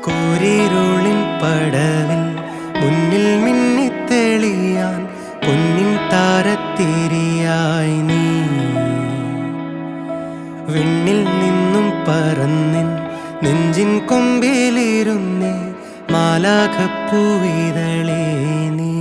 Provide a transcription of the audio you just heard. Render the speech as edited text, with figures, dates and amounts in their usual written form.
കൂരിരുളിൻ പടവിൽ മുന്നിൽ മിന്നിത്തെളിയാൻ പൊന്നിൻ താരത്തിരിയായി നീ വിണ്ണിൽ നിന്നും പറന്നിൻ നെഞ്ചിൻ കൊമ്പിലിരുന്നേ മാലാഖപ്പൂവിതളേ നീ.